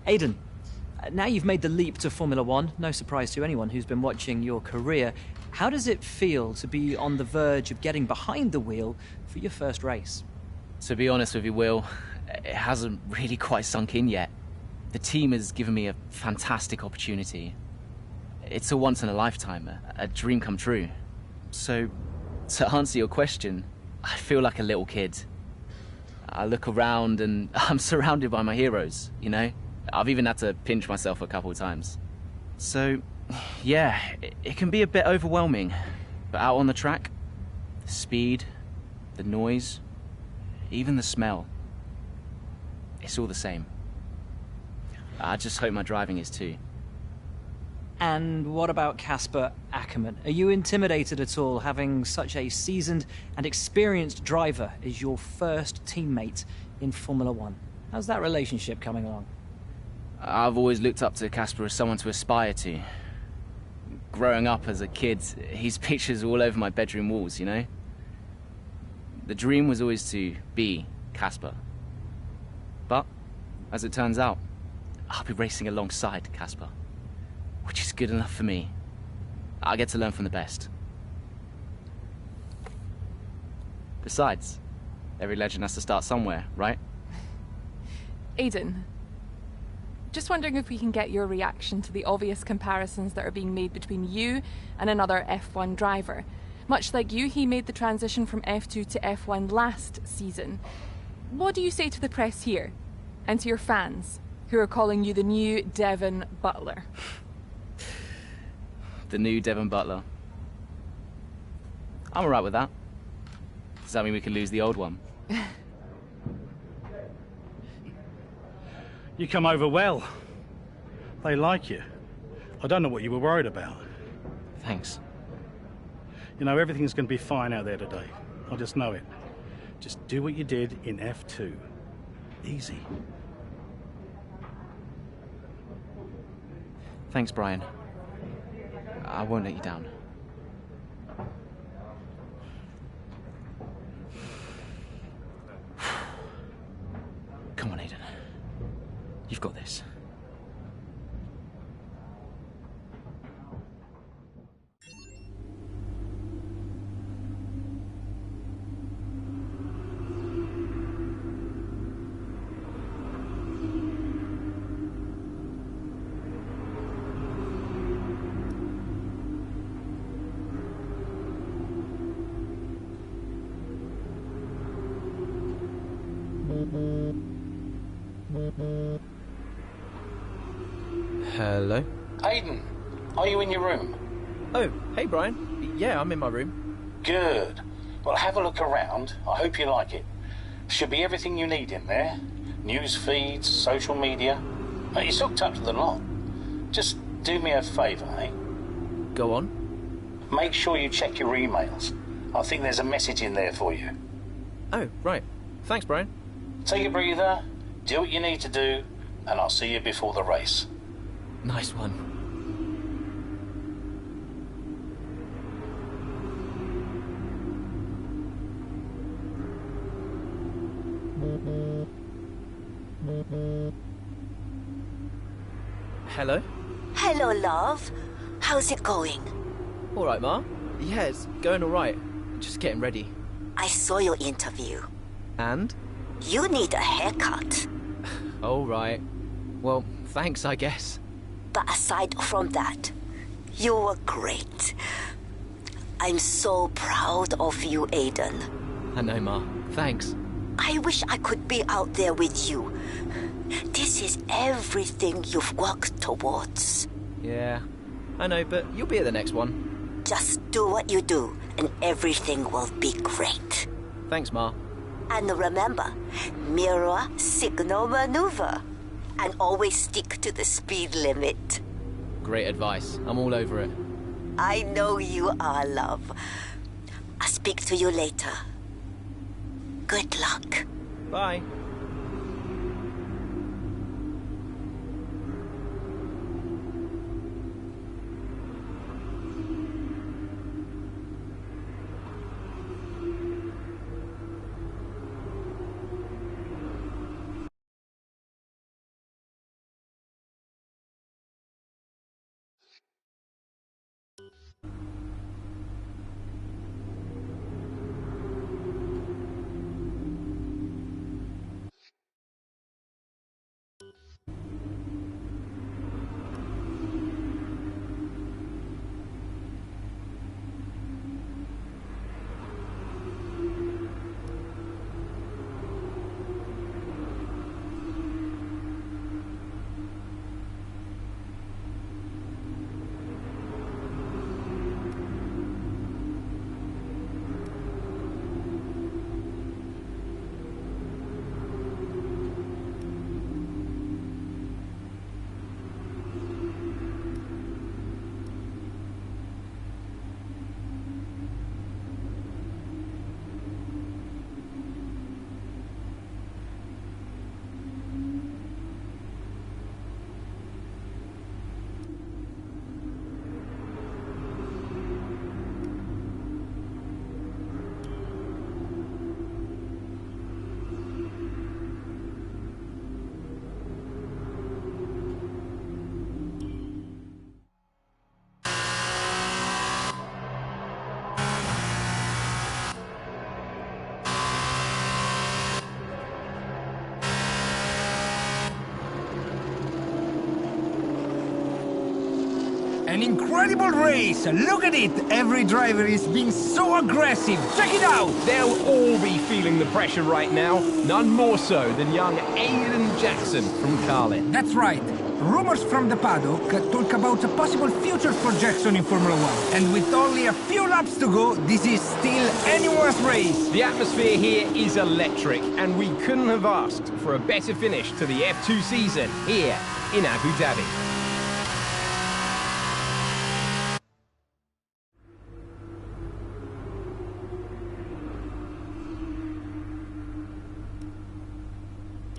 Aidan, now you've made the leap to Formula One, no surprise to anyone who's been watching your career. How does it feel to be on the verge of getting behind the wheel for your first race? To be honest with you, Will, it hasn't really quite sunk in yet. The team has given me a fantastic opportunity. It's a once in a lifetime, a dream come true. So, to answer your question, I feel like a little kid. I look around and I'm surrounded by my heroes, you know? I've even had to pinch myself a couple of times. So, yeah, it can be a bit overwhelming. But out on the track, the speed, the noise, even the smell, it's all the same. I just hope my driving is too. And what about Casper Ackerman? Are you intimidated at all having such a seasoned and experienced driver as your first teammate in Formula One? How's that relationship coming along? I've always looked up to Casper as someone to aspire to. Growing up as a kid, his pictures all over my bedroom walls, you know? The dream was always to be Casper. But, as it turns out, I'll be racing alongside Casper, which is good enough for me. I get to learn from the best. Besides, every legend has to start somewhere, right? Aidan, just wondering if we can get your reaction to the obvious comparisons that are being made between you and another F1 driver. Much like you, he made the transition from F2 to F1 last season. What do you say to the press here, and to your fans, who are calling you the new Devon Butler? The new Devon Butler. I'm alright with that. Does that mean we can lose the old one? You come over well. They like you. I don't know what you were worried about. Thanks. You know, everything's going to be fine out there today. I just know it. Just do what you did in F2. Easy. Thanks, Brian. I won't let you down. Come on, Aidan. You've got this. Hello? Aidan, are you in your room? Oh, hey Brian. Yeah, I'm in my room. Good. Well, have a look around. I hope you like it. Should be everything you need in there. News feeds, social media. It's hooked up to the lot. Just do me a favour, eh? Go on. Make sure you check your emails. I think there's a message in there for you. Oh, right. Thanks, Brian. Take a breather, do what you need to do, and I'll see you before the race. Nice one. Hello? Hello, love. How's it going? All right, Ma. Yeah, it's going all right. Just getting ready. I saw your interview. And? You need a haircut. All right. Well, thanks, I guess. But aside from that, you were great. I'm so proud of you, Aidan. I know, Ma. Thanks. I wish I could be out there with you. This is everything you've worked towards. Yeah, I know, but you'll be at the next one. Just do what you do, and everything will be great. Thanks, Ma. And remember, mirror signal maneuver. And always stick to the speed limit. Great advice. I'm all over it. I know you are, love. I'll speak to you later. Good luck. Bye. An incredible race! Look at it! Every driver is being so aggressive! Check it out! They'll all be feeling the pressure right now. None more so than young Aiden Jackson from Carlin. That's right. Rumors from the paddock talk about a possible future for Jackson in Formula 1. And with only a few laps to go, this is still anyone's race. The atmosphere here is electric, and we couldn't have asked for a better finish to the F2 season here in Abu Dhabi.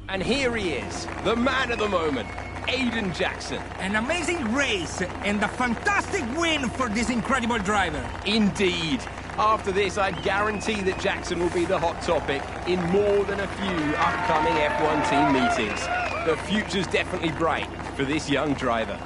And here he is, the man of the moment, Aiden Jackson. An amazing race and a fantastic win for this incredible driver. Indeed. After this, I guarantee that Jackson will be the hot topic in more than a few upcoming F1 team meetings. The future's definitely bright for this young driver.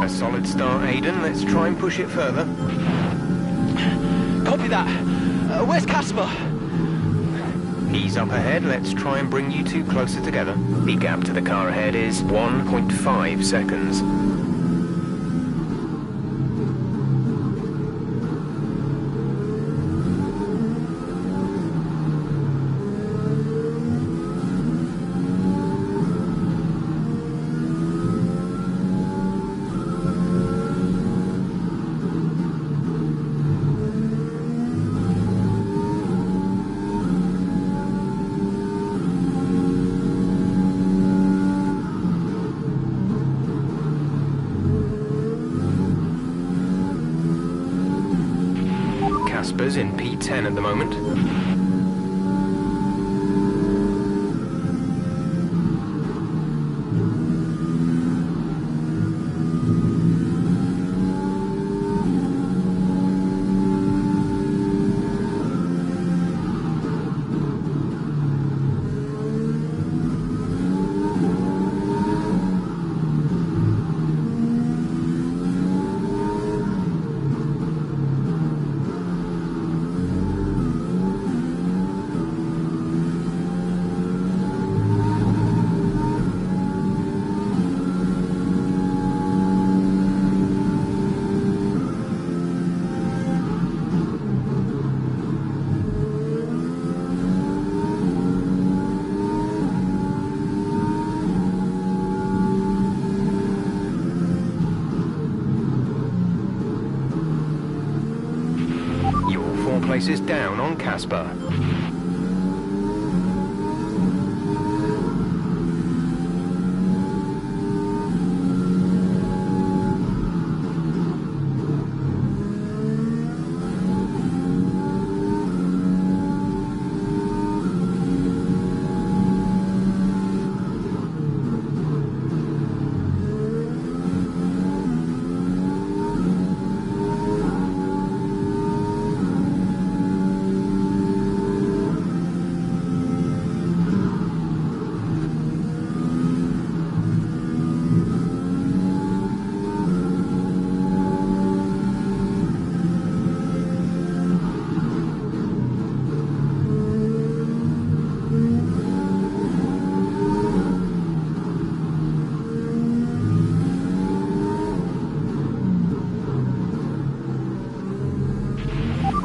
Solid start, Aiden. Let's try and push it further. Copy that. Where's Casper? He's up ahead. Let's try and bring you two closer together. The gap to the car ahead is 1.5 seconds. In P10 at the moment. places down on Casper.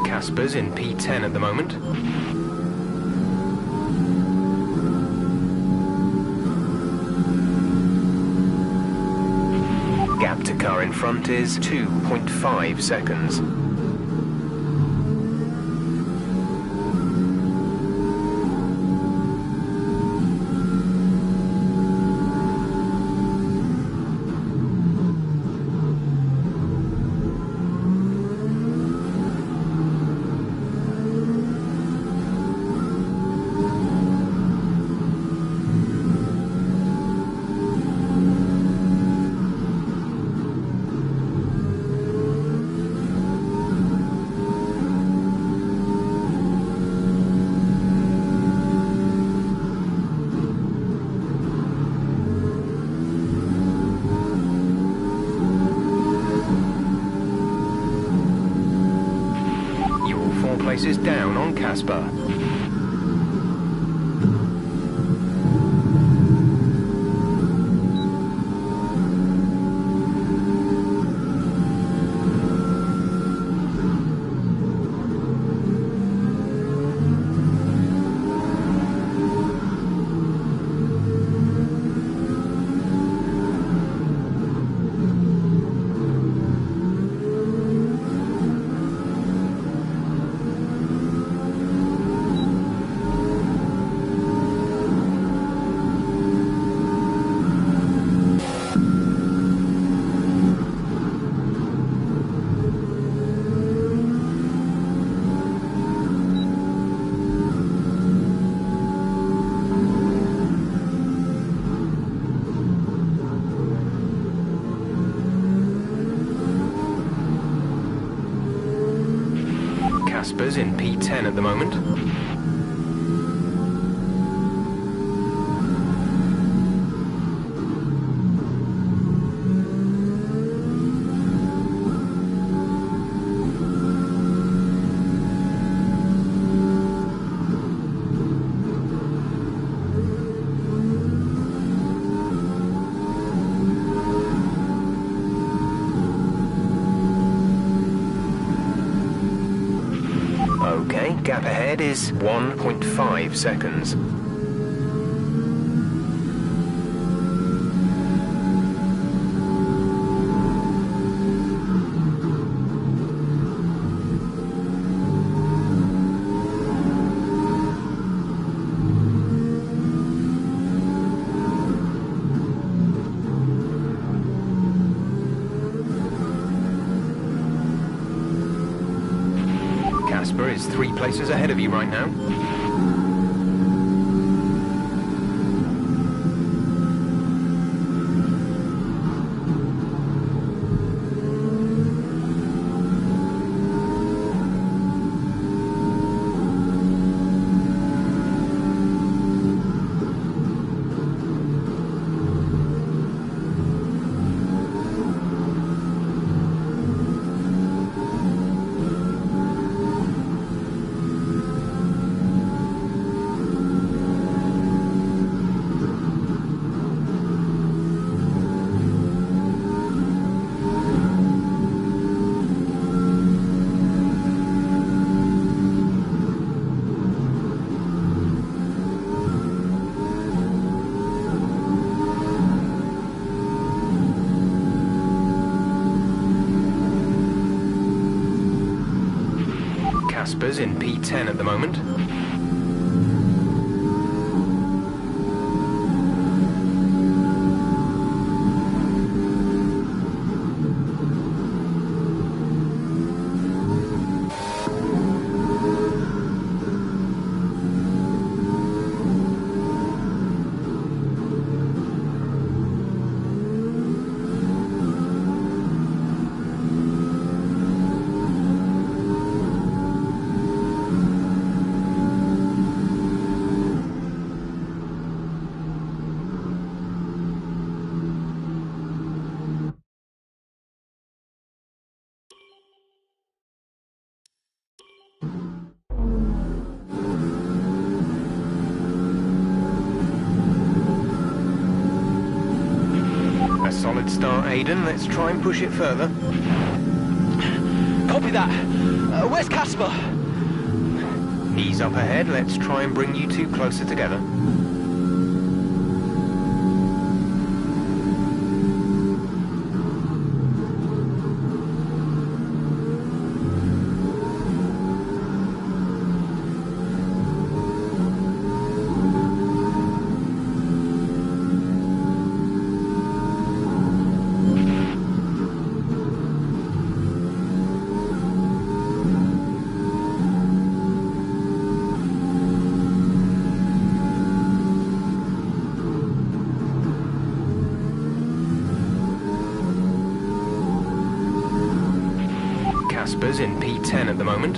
Casper's in P10 at the moment. Gap to car in front is 2.5 seconds. Places down on Casper. Casper's in P10 at the moment. Okay, gap ahead is 1.5 seconds. Casper is 3 places ahead of you right now. Casper's in P10 at the moment. A solid start, Aiden. Let's try and push it further. Copy that. Where's Casper? He's up ahead. Let's try and bring you two closer together. Casper's in P10 at the moment.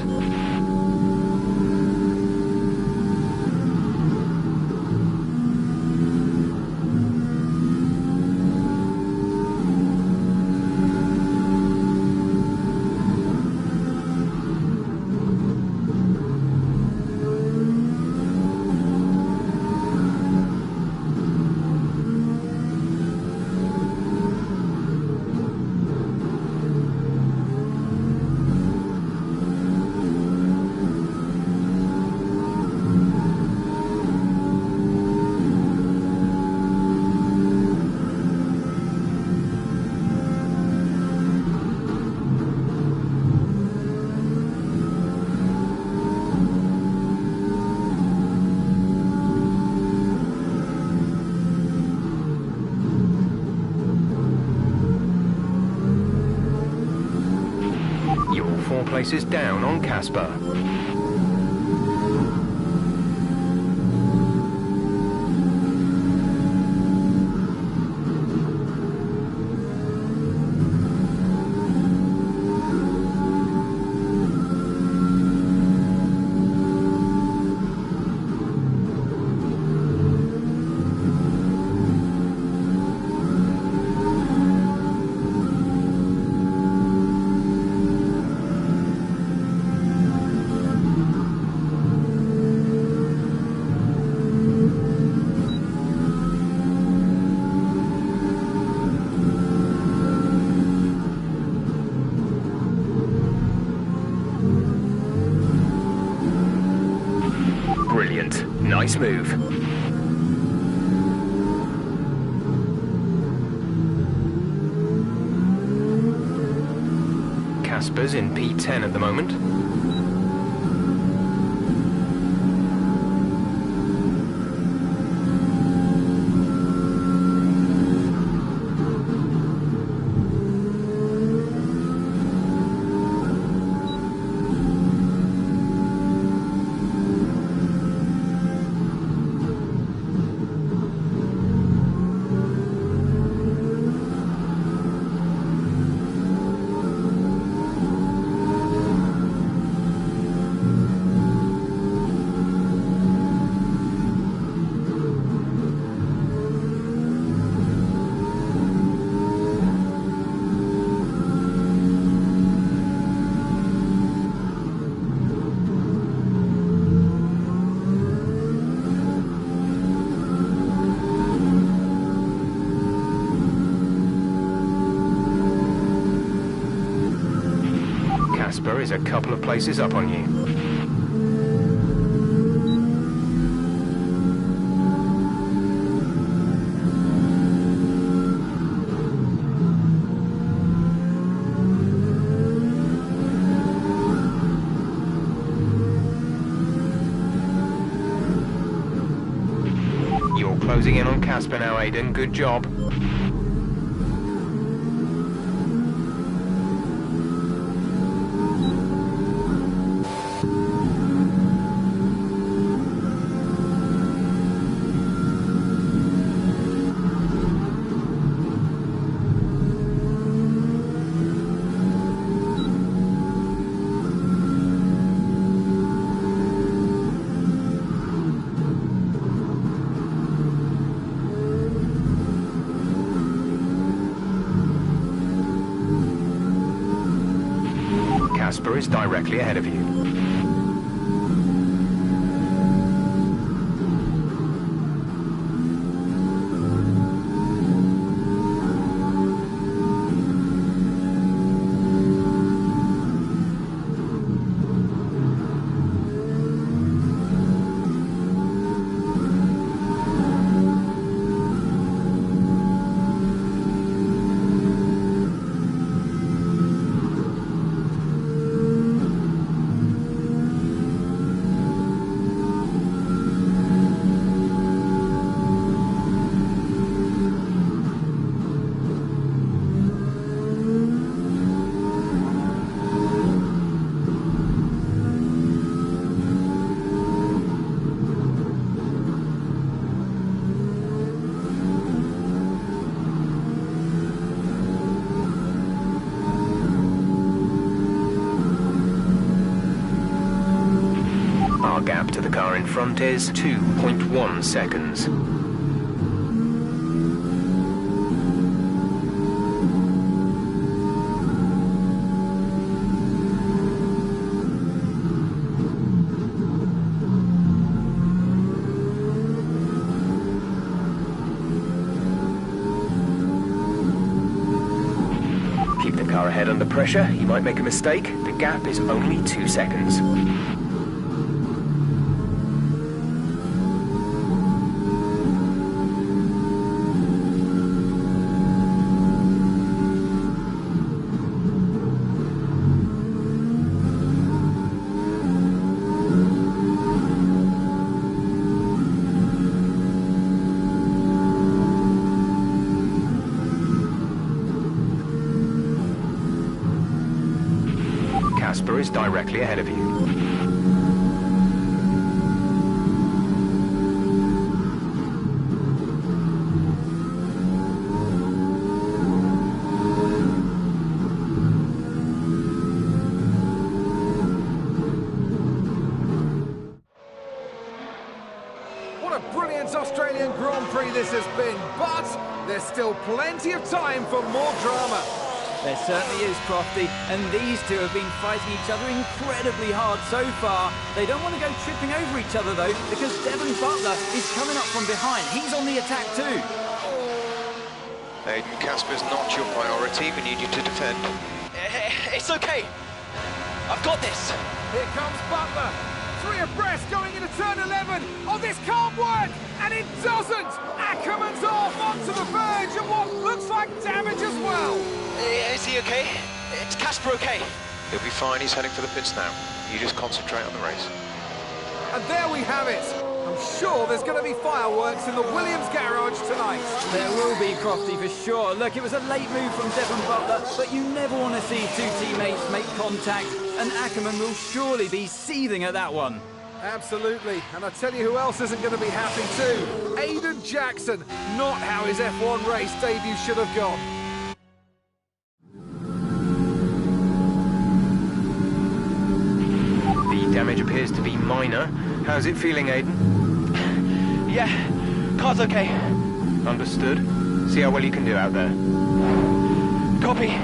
You're 4 places down on Casper. Brilliant. Nice move. Casper's in P10 at the moment. Casper is a couple of places up on you. Closing in on Casper now, Aiden. Good job. Casper is directly ahead of you. Our gap to the car in front is 2.1 seconds. Keep the car ahead under pressure. You might make a mistake. The gap is only 2 seconds. Casper is directly ahead of you. What a brilliant Australian Grand Prix this has been, but there's still plenty of time for more drama. There certainly is, Crofty, and these two have been fighting each other incredibly hard so far. They don't want to go tripping over each other, though, because Devon Butler is coming up from behind. He's on the attack, too. Aiden, Casper's not your priority. We need you to defend. It's okay. I've got this. Here comes Butler. 3 abreast going into turn 11. Oh, this can't work! And it doesn't! Ackerman's off onto the verge of what looks like damage as well. Is he okay? Is Casper okay? He'll be fine. He's heading for the pits now. You just concentrate on the race. And there we have it. I'm sure there's going to be fireworks in the Williams garage tonight. There will be, Crofty, for sure. Look, it was a late move from Devon Butler, but you never want to see two teammates make contact, and Ackerman will surely be seething at that one. Absolutely, and I tell you who else isn't going to be happy too. Aiden Jackson, not how his F1 race debut should have gone. The damage appears to be minor. How's it feeling, Aiden? Yeah, car's okay. Understood. See how well you can do out there. Copy.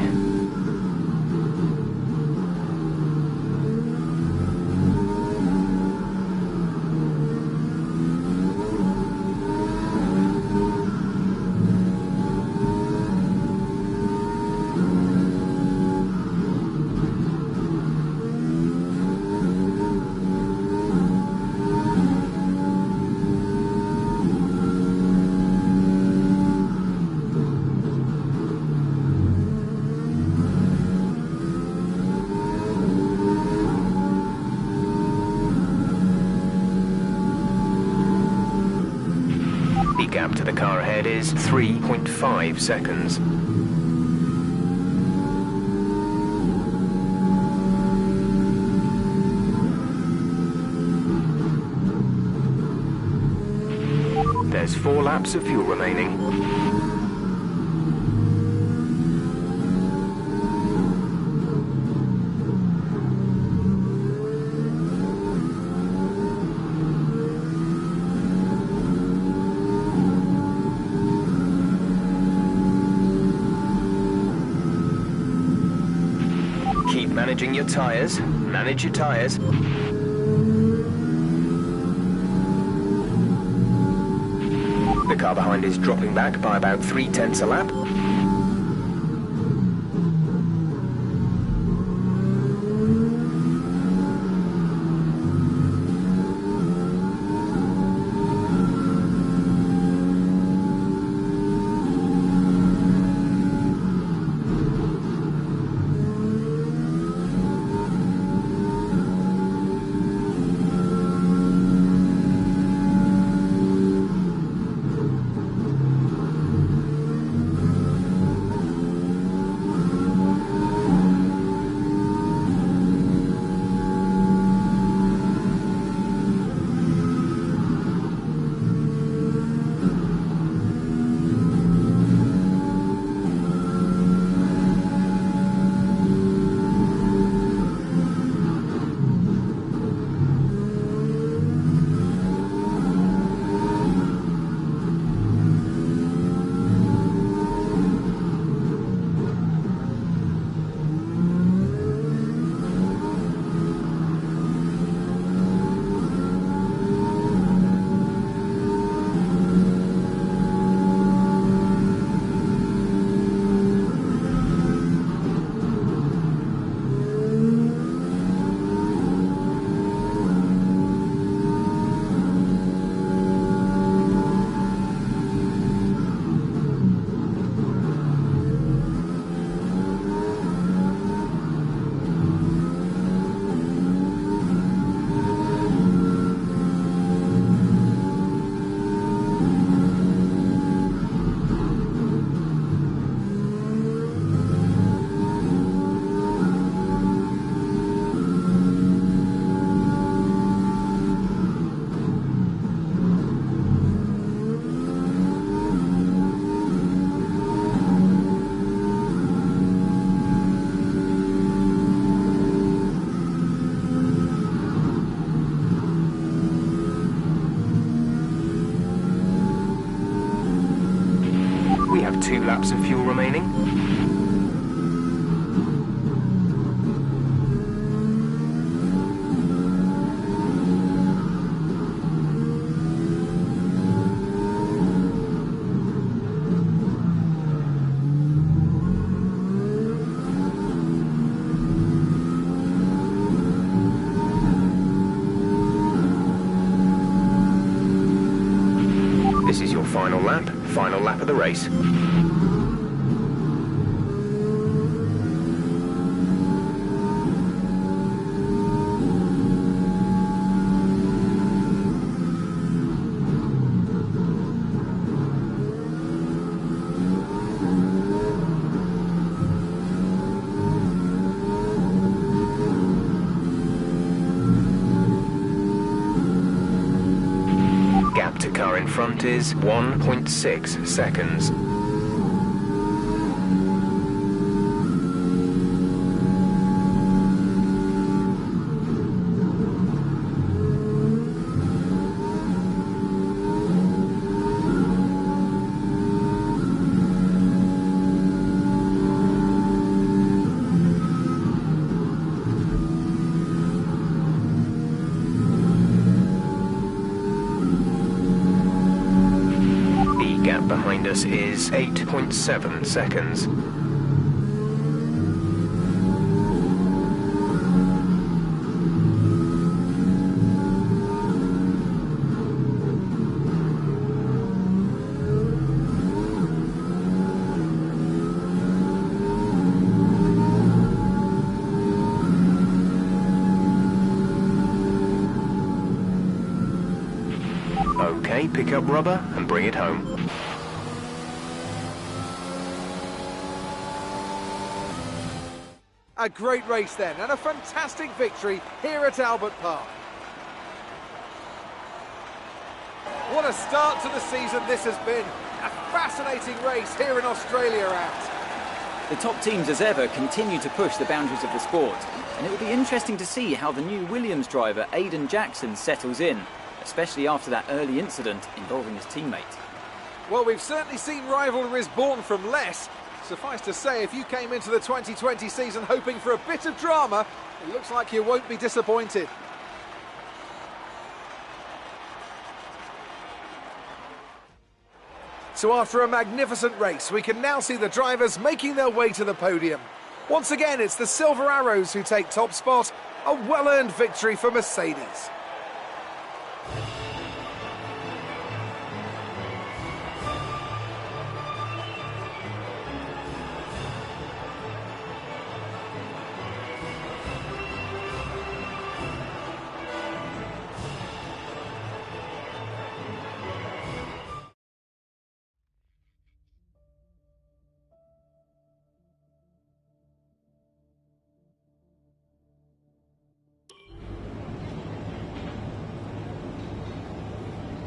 Gap to the car ahead is 3.5 seconds. There's 4 laps of fuel remaining. Keep managing your tyres. Manage your tyres. The car behind is dropping back by about 0.3 a lap. We have 2 laps of fuel remaining. This is your final lap of the race. Gap to car in front is 1.6 seconds. Behind us is 8.7 seconds. Okay, may pick up rubber and bring it home. A great race then, and a fantastic victory here at Albert Park. What a start to the season this has been. A fascinating race here in Australia out. The top teams as ever continue to push the boundaries of the sport, and it will be interesting to see how the new Williams driver Aiden Jackson settles in, especially after that early incident involving his teammate. Well, we've certainly seen rivalries born from less. Suffice to say, if you came into the 2020 season hoping for a bit of drama, it looks like you won't be disappointed. So after a magnificent race, we can now see the drivers making their way to the podium. Once again, it's the Silver Arrows who take top spot, a well-earned victory for Mercedes.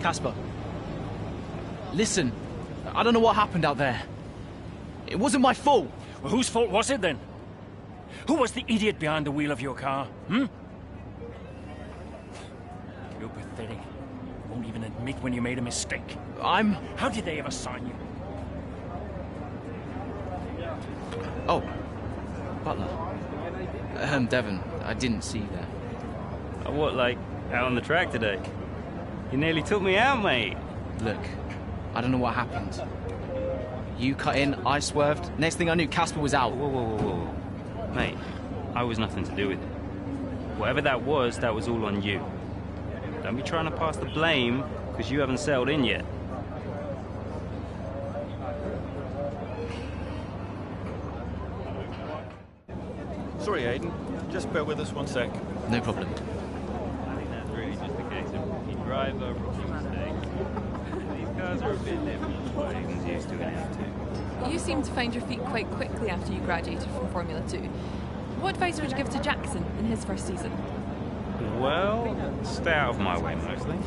Casper, listen, I don't know what happened out there. It wasn't my fault. Well, whose fault was it then? Who was the idiot behind the wheel of your car, You're pathetic. You won't even admit when you made a mistake. How did they ever sign you? Oh, Butler. Devon, I didn't see you there. What, like, out on the track today? You nearly took me out, mate. Look, I don't know what happened. You cut in, I swerved. Next thing I knew, Casper was out. Whoa. Mate, I was nothing to do with it. Whatever that was all on you. Don't be trying to pass the blame, because you haven't settled in yet. Sorry, Aiden. Just bear with us one sec. No problem. I think that's really just a case of rookie driver, rookie mistakes. These cars are a bit different from what Aiden's used to in F2. You seem to find your feet quite quickly after you graduated from Formula 2. What advice would you give to Jackson in his first season? Well, stay out of my way mostly.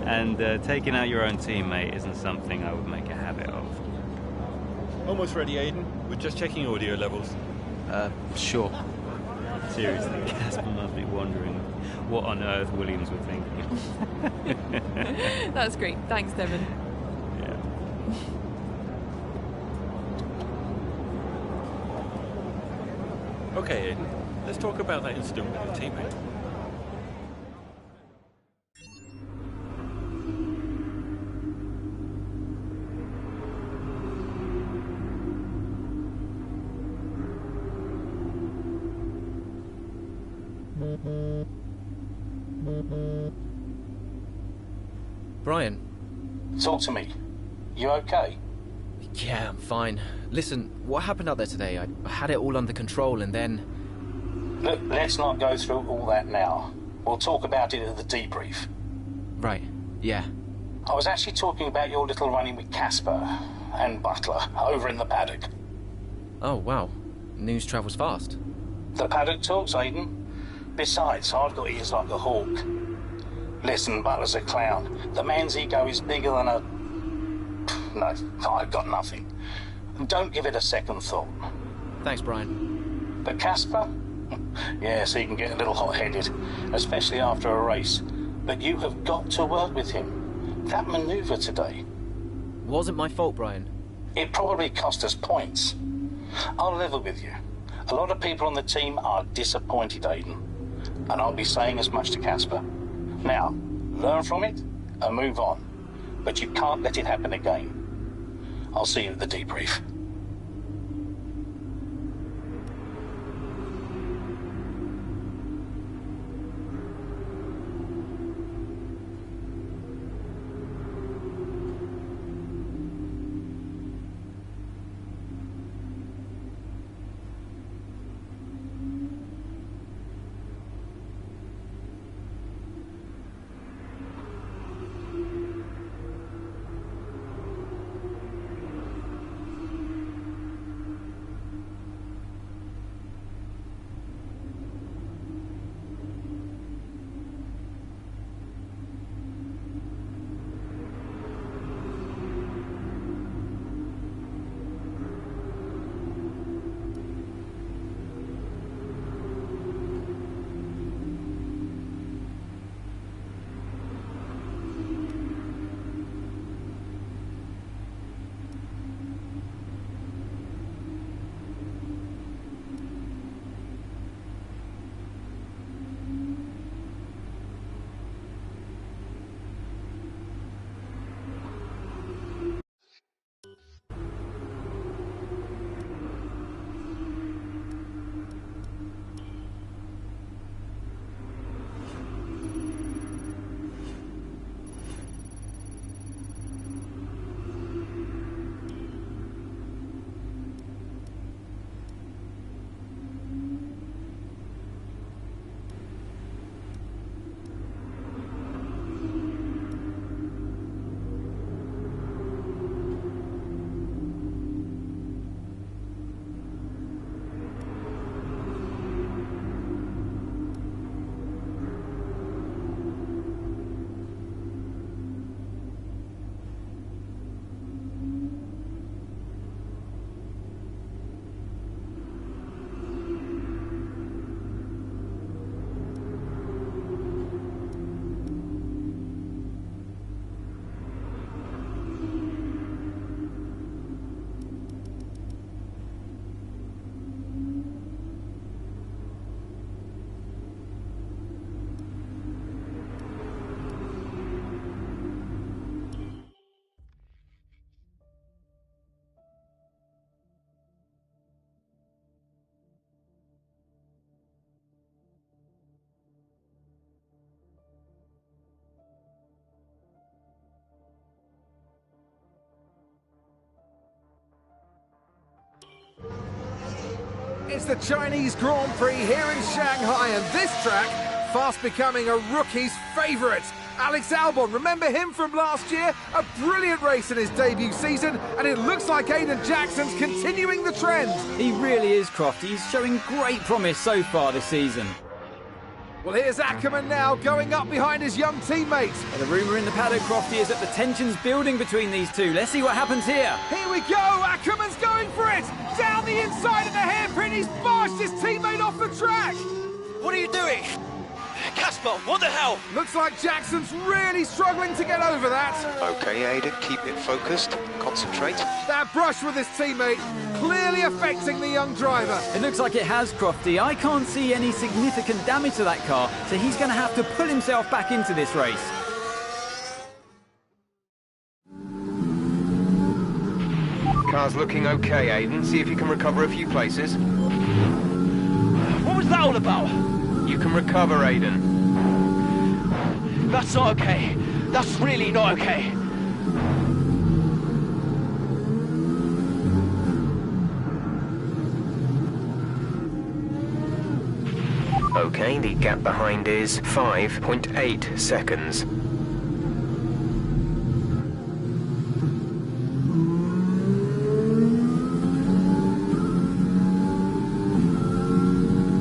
And taking out your own teammate isn't something I would make a habit of. Almost ready, Aiden. We're just checking audio levels. Sure. Seriously, Casper must be wondering what on earth Williams were thinking. That's great. Thanks, Devon. Yeah. Okay, Aiden. Let's talk about that incident with your teammate. Brian. Talk to me. You okay? Yeah, I'm fine. Listen, what happened out there today? I had it all under control and then... Look, let's not go through all that now. We'll talk about it at the debrief. Right, yeah. I was actually talking about your little run-in with Casper and Butler over in the paddock. Oh, wow. News travels fast. The paddock talks, Aiden. Besides, I've got ears like a hawk. Listen, Butler's a clown. The man's ego is bigger than a... No, I've got nothing. Don't give it a second thought. Thanks, Brian. But Casper? Yes, he can get a little hot-headed, especially after a race. But you have got to work with him. That manoeuvre today... Wasn't my fault, Brian. It probably cost us points. I'll level with you. A lot of people on the team are disappointed, Aiden. And I'll be saying as much to Casper. Now, learn from it and move on. But you can't let it happen again. I'll see you at the debrief. It's the Chinese Grand Prix here in Shanghai, and this track fast becoming a rookie's favourite. Alex Albon, remember him from last year? A brilliant race in his debut season, and it looks like Aiden Jackson's continuing the trend. He really is, Croft. He's showing great promise so far this season. Well, here's Ackerman now, going up behind his young teammate. And the rumour in the paddock, Crofty, is that the tension's building between these two. Let's see what happens here. Here we go, Ackerman's going for it! Down the inside of the hairpin, he's barged his teammate off the track! What are you doing? Casper, what the hell? Looks like Jackson's really struggling to get over that. Okay, Aiden, keep it focused. Concentrate. That brush with his teammate clearly affecting the young driver. It looks like it has, Crofty. I can't see any significant damage to that car, so he's going to have to pull himself back into this race. Car's looking okay, Aiden. See if you can recover a few places. What was that all about? You can recover, Aiden. That's not okay. That's really not okay. Okay, the gap behind is 5.8 seconds.